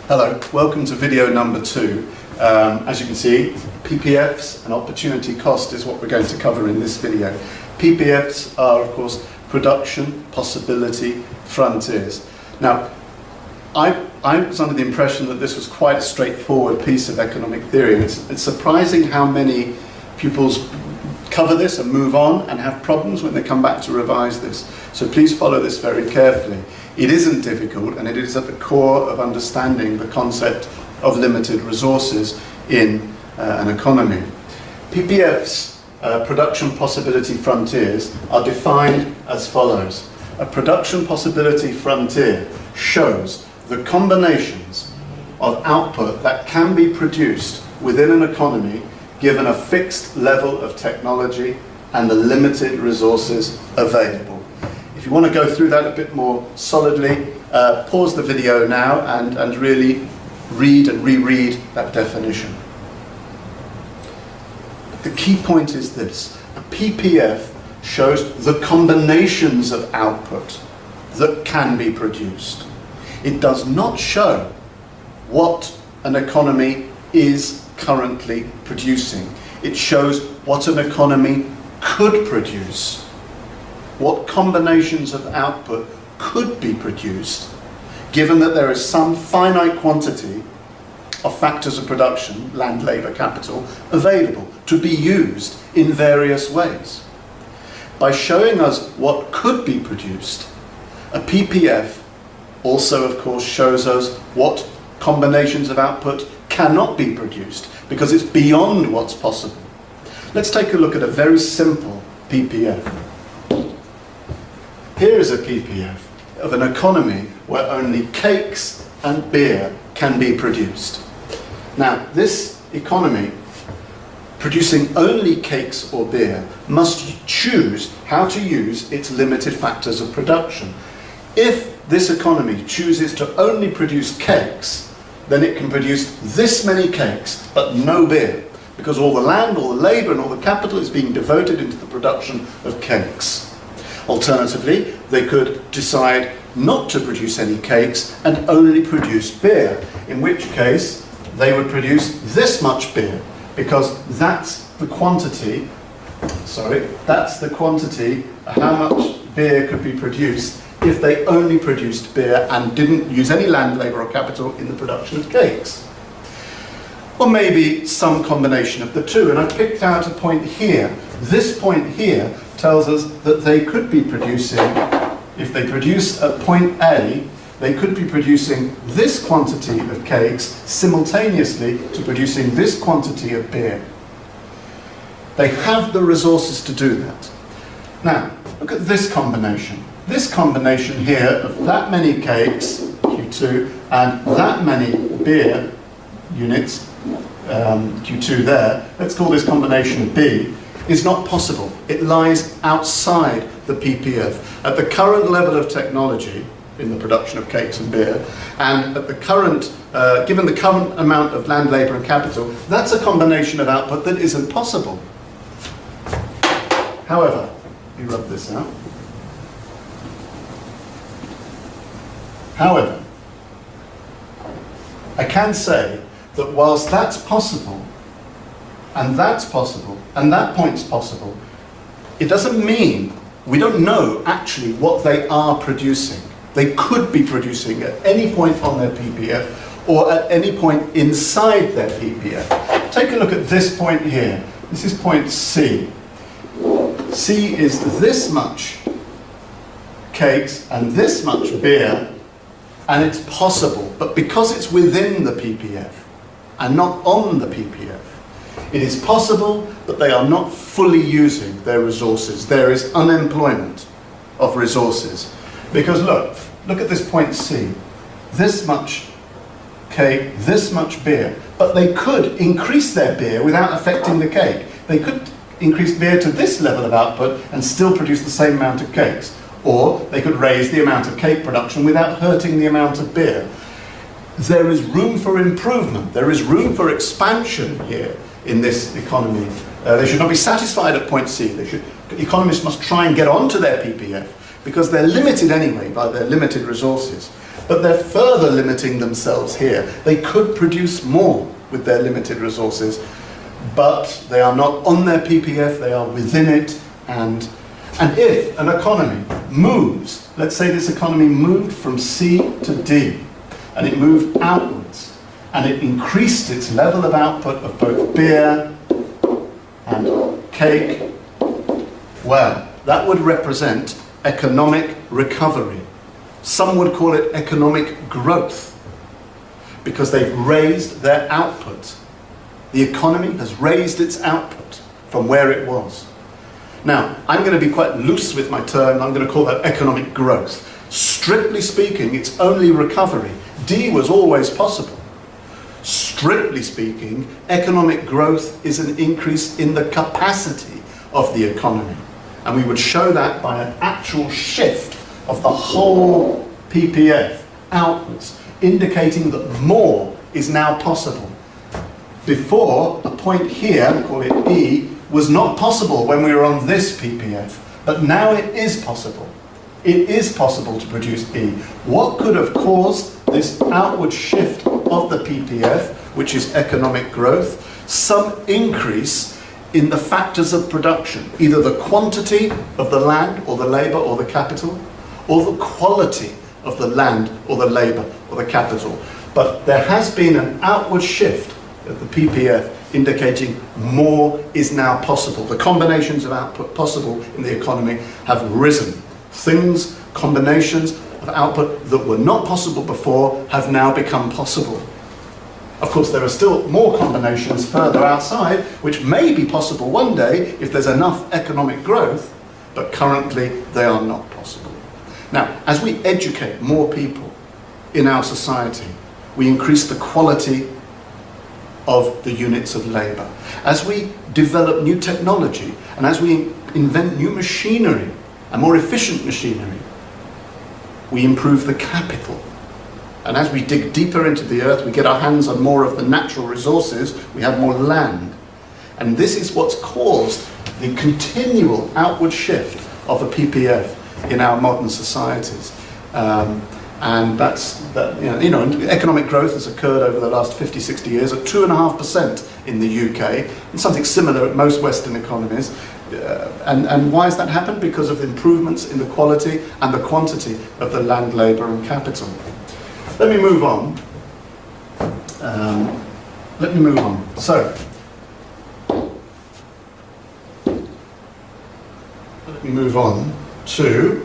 Hello, welcome to video number 2. As you can see, PPFs and opportunity cost is what we're going to cover in this video. PPFs are, of course, production, possibility, frontiers. Now, I was under the impression that this was quite a straightforward piece of economic theory, and it's surprising how many pupils cover this and move on and have problems when they come back to revise this. So please follow this very carefully. It isn't difficult, and it is at the core of understanding the concept of limited resources in an economy. PPFs, production possibility frontiers, are defined as follows. A production possibility frontier shows the combinations of output that can be produced within an economy given a fixed level of technology and the limited resources available. If you want to go through that a bit more solidly, pause the video now and really read and reread that definition. The key point is this: a PPF shows the combinations of output that can be produced. It does not show what an economy is currently producing. It shows what an economy could produce, what combinations of output could be produced, given that there is some finite quantity of factors of production, land, labour, capital, available to be used in various ways. By showing us what could be produced, a PPF also, of course, shows us what combinations of output cannot be produced, because it's beyond what's possible. Let's take a look at a very simple PPF. Here is a PPF of an economy where only cakes and beer can be produced. Now, this economy, producing only cakes or beer, must choose how to use its limited factors of production. If this economy chooses to only produce cakes, then it can produce this many cakes but no beer, because all the land, all the labour and all the capital is being devoted into the production of cakes. Alternatively, they could decide not to produce any cakes and only produce beer, in which case they would produce this much beer, because that's the quantity, how much beer could be produced if they only produced beer and didn't use any land, labour or capital in the production of cakes. Or maybe some combination of the two, and I've picked out a point here. This point here tells us that they could be producing, if they produce at point A, they could be producing this quantity of cakes simultaneously to producing this quantity of beer. They have the resources to do that. Now, look at this combination. This combination here of that many cakes, Q2, and that many beer units, Q2 there, let's call this combination B, is not possible. It lies outside the PPF. At the current level of technology in the production of cakes and beer, and at the current, given the current amount of land, labour and capital, that's a combination of output that isn't possible. However, let me rub this out. However, I can say that whilst that's possible, and that's possible, and that point's possible, it doesn't mean we don't know actually what they are producing. They could be producing at any point on their PPF or at any point inside their PPF. Take a look at this point here. This is point C. C is this much cakes and this much beer, and it's possible, but because it's within the PPF and not on the PPF, it is possible that they are not fully using their resources. There is unemployment of resources. Because look at this point C. This much cake, this much beer. But they could increase their beer without affecting the cake. They could increase beer to this level of output and still produce the same amount of cakes. Or they could raise the amount of cake production without hurting the amount of beer. There is room for improvement. There is room for expansion here in this economy. They should not be satisfied at point C. Economists must try and get onto their PPF because they're limited anyway by their limited resources. But they're further limiting themselves here. They could produce more with their limited resources, but they are not on their PPF, they are within it. And if an economy moves, let's say this economy moved from C to D, and it moved outwards, and it increased its level of output of both beer and cake, well, that would represent economic recovery. Some would call it economic growth, because they've raised their output. The economy has raised its output from where it was. Now, I'm going to be quite loose with my term. I'm going to call that economic growth. Strictly speaking, it's only recovery. D was always possible. Strictly speaking, economic growth is an increase in the capacity of the economy. And we would show that by an actual shift of the whole PPF outwards, indicating that more is now possible. Before, a point here, we call it E, was not possible when we were on this PPF, but now it is possible. It is possible to produce E. What could have caused this outward shift of the PPF, which is economic growth? Some increase in the factors of production, either the quantity of the land or the labor or the capital, or the quality of the land or the labor or the capital. But there has been an outward shift of the PPF indicating more is now possible. The combinations of output possible in the economy have risen. Things, combinations of output that were not possible before have now become possible. Of course, there are still more combinations further outside, which may be possible one day if there's enough economic growth, but currently they are not possible. Now, as we educate more people in our society, we increase the quality of the units of labour. As we develop new technology, and as we invent new machinery, and more efficient machinery, we improve the capital. And as we dig deeper into the earth, we get our hands on more of the natural resources, we have more land. And this is what's caused the continual outward shift of a PPF in our modern societies. And economic growth has occurred over the last 50, 60 years at 2.5% in the UK, and something similar at most Western economies. And why has that happened? Because of improvements in the quality and the quantity of the land, labour and capital. Let me move on. So, let me move on to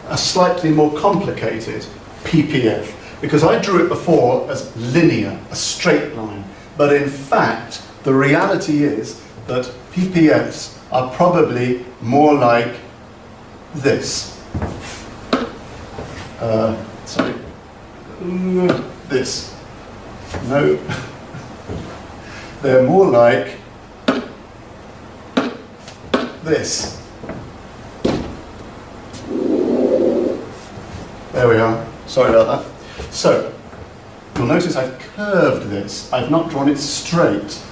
a slightly more complicated PPF, because I drew it before as linear, a straight line, but in fact the reality is that PPFs are probably more like this. This. No. They're more like this. There we are. Sorry about that. So, you'll notice I've curved this. I've not drawn it straight.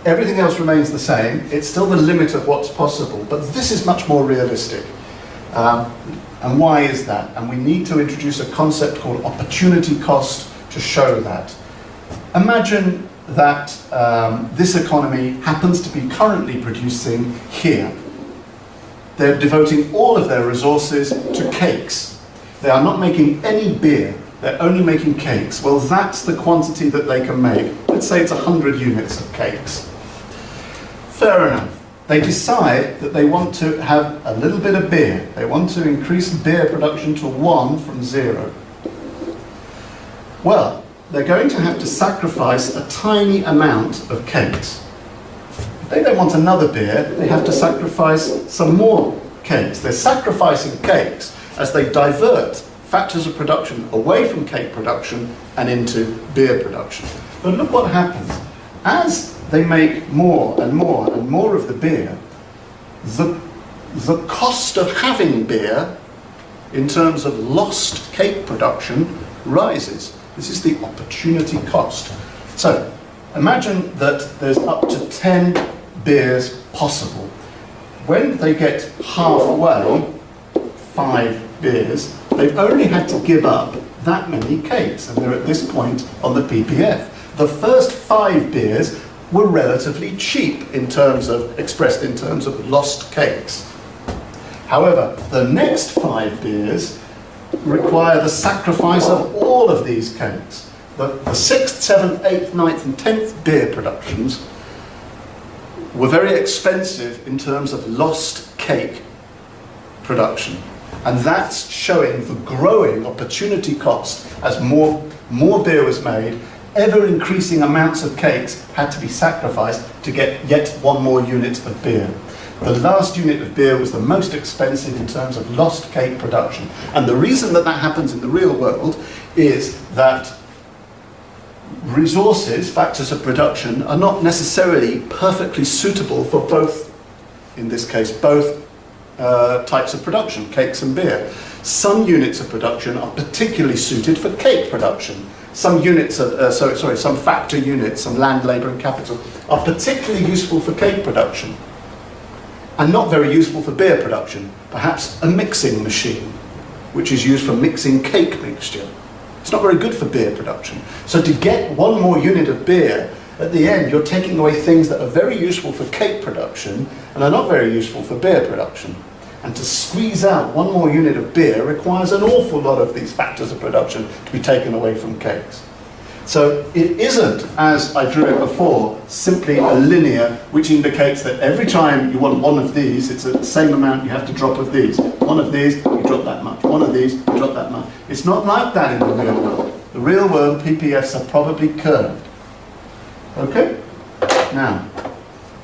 Everything else remains the same. It's still the limit of what's possible, but this is much more realistic. And why is that? And we need to introduce a concept called opportunity cost to show that. Imagine that this economy happens to be currently producing here. They're devoting all of their resources to cakes. They are not making any beer, they're only making cakes. Well, that's the quantity that they can make. Let's say it's 100 units of cakes. Fair enough. They decide that they want to have a little bit of beer. They want to increase beer production to 1 from 0. Well, they're going to have to sacrifice a tiny amount of cakes. If they don't want another beer, they have to sacrifice some more cakes. They're sacrificing cakes as they divert factors of production away from cake production and into beer production. But look what happens. As they make more and more and more of the beer, the cost of having beer in terms of lost cake production rises. This is the opportunity cost. So imagine that there's up to 10 beers possible. when they get halfway, 5 beers, they've only had to give up that many cakes, and they're at this point on the PPF. The first 5 beers were relatively cheap in terms of, expressed in terms of lost cakes. However, the next 5 beers require the sacrifice of all of these cakes. The 6th, 7th, 8th, 9th and 10th beer productions were very expensive in terms of lost cake production. And that's showing the growing opportunity cost as more beer was made. Ever increasing amounts of cakes had to be sacrificed to get yet one more unit of beer. The last unit of beer was the most expensive in terms of lost cake production. And the reason that that happens in the real world is that resources, factors of production, are not necessarily perfectly suitable for both, in this case, both types of production, cakes and beer. Some units of production are particularly suited for cake production. Some units, some factor units, some land, labour and capital are particularly useful for cake production and not very useful for beer production. Perhaps a mixing machine, which is used for mixing cake mixture. It's not very good for beer production. So to get one more unit of beer, at the end you're taking away things that are very useful for cake production and are not very useful for beer production. And to squeeze out one more unit of beer requires an awful lot of these factors of production to be taken away from cakes. So it isn't, as I drew it before, simply a linear which indicates that every time you want one of these, it's the same amount you have to drop of these. One of these, you drop that much. One of these, you drop that much. It's not like that in the real world. The real world, PPFs are probably curved. Okay? Now,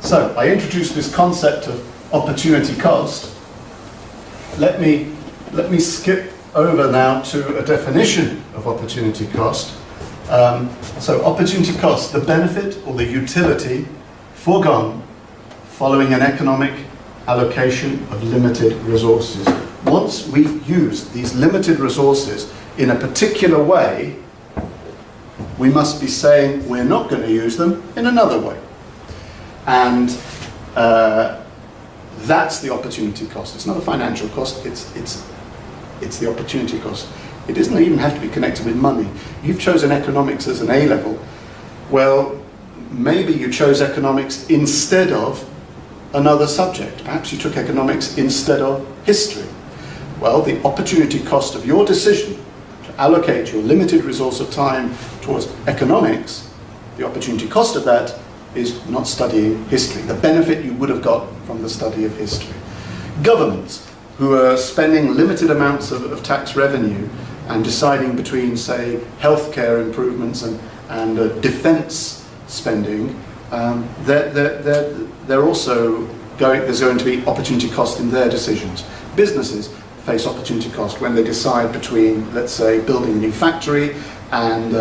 so I introduced this concept of opportunity cost. Let me skip over now to a definition of opportunity cost. So opportunity cost, the benefit or the utility foregone following an economic allocation of limited resources. Once we use these limited resources in a particular way, we must be saying we're not going to use them in another way. And that's the opportunity cost. It's not a financial cost, it's the opportunity cost. It doesn't even have to be connected with money. You've chosen economics as an A-level. Well, maybe you chose economics instead of another subject. Perhaps you took economics instead of history. Well, the opportunity cost of your decision to allocate your limited resource of time towards economics, the opportunity cost of that is not studying history, the benefit you would have got from the study of history. Governments who are spending limited amounts of tax revenue and deciding between, say, healthcare improvements and defence spending, they're also there's going to be opportunity cost in their decisions. Businesses face opportunity cost when they decide between, let's say, building a new factory and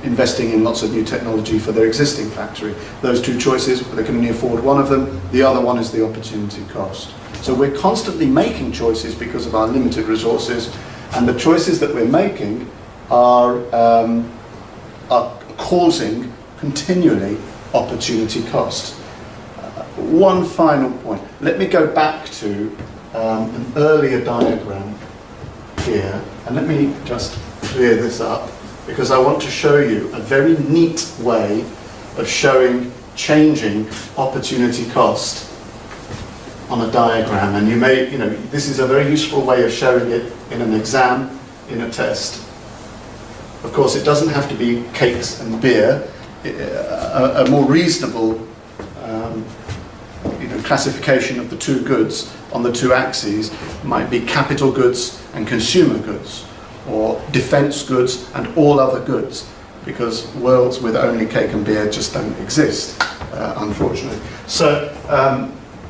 investing in lots of new technology for their existing factory. Those two choices, they can only afford one of them, the other one is the opportunity cost. So we're constantly making choices because of our limited resources, and the choices that we're making are causing continually opportunity cost. One final point. Let me go back to an earlier diagram here, and let me just clear this up, because I want to show you a very neat way of showing changing opportunity cost on a diagram. And you may, this is a very useful way of showing it in an exam, in a test. Of course, it doesn't have to be cakes and beer. A more reasonable classification of the two goods on the two axes might be capital goods and consumer goods, or defence goods and all other goods, because worlds with only cake and beer just don't exist, unfortunately. So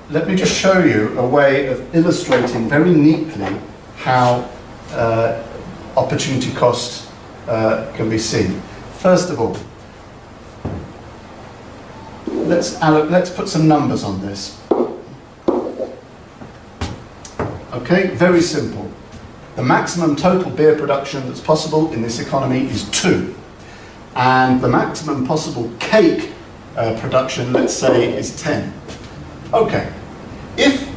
let me just show you a way of illustrating very neatly how opportunity cost can be seen. First of all, let's put some numbers on this. Okay, very simple. The maximum total beer production that's possible in this economy is 2. And the maximum possible cake production, let's say, is 10. Okay, If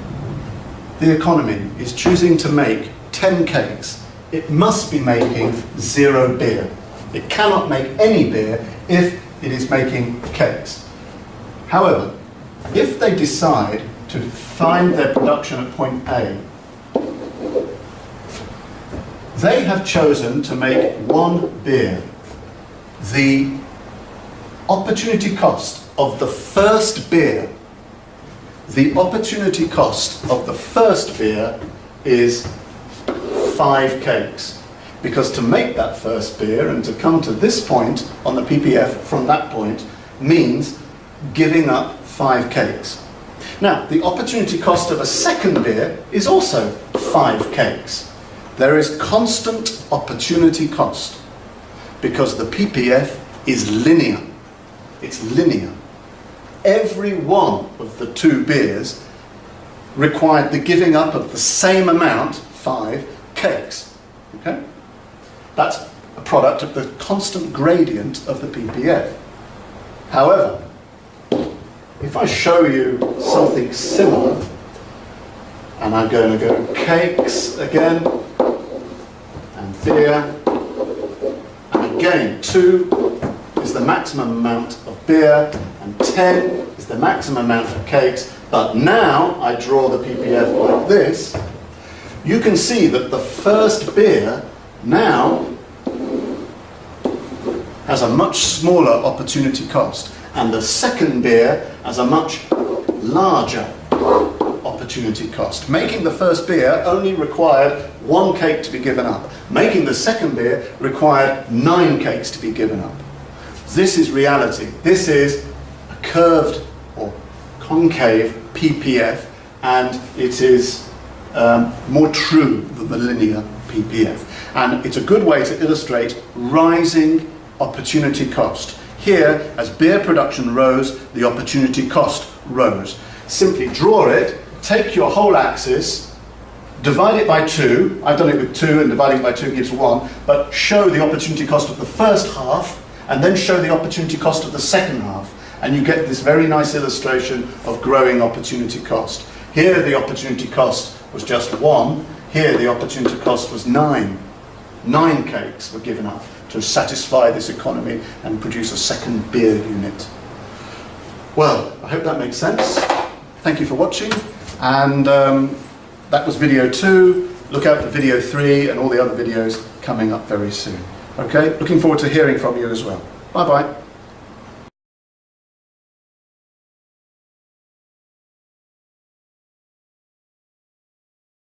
the economy is choosing to make 10 cakes, it must be making 0 beer. It cannot make any beer if it is making cakes. However, if they decide to find their production at point A, they have chosen to make 1 beer. The opportunity cost of the first beer, is 5 cakes. Because to make that first beer and to come to this point on the PPF from that point means giving up 5 cakes. Now, the opportunity cost of a second beer is also 5 cakes. There is constant opportunity cost because the PPF is linear. It's linear. Every one of the 2 beers required the giving up of the same amount, 5 cakes. Okay? That's a product of the constant gradient of the PPF. However, if I show you something similar, and I'm going to go cakes again, and beer, and again 2 is the maximum amount of beer, and 10 is the maximum amount of cakes, but now I draw the PPF like this, you can see that the first beer now has a much smaller opportunity cost, and the second beer has a much larger opportunity cost. Making the first beer only required 1 cake to be given up. Making the second beer required 9 cakes to be given up. This is reality. This is a curved or concave PPF, and it is more true than the linear PPF. And it's a good way to illustrate rising opportunity cost. Here, as beer production rose, the opportunity cost rose. Simply draw it, take your whole axis, divide it by 2. I've done it with 2, and dividing by 2 gives 1, but show the opportunity cost of the first half, and then show the opportunity cost of the second half, and you get this very nice illustration of growing opportunity cost. Here the opportunity cost was just 1, here the opportunity cost was 9. 9 cakes were given up to satisfy this economy and produce a second beer unit. Well, I hope that makes sense. Thank you for watching, and that was video 2. Look out for video 3 and all the other videos coming up very soon. Okay, looking forward to hearing from you as well. Bye bye.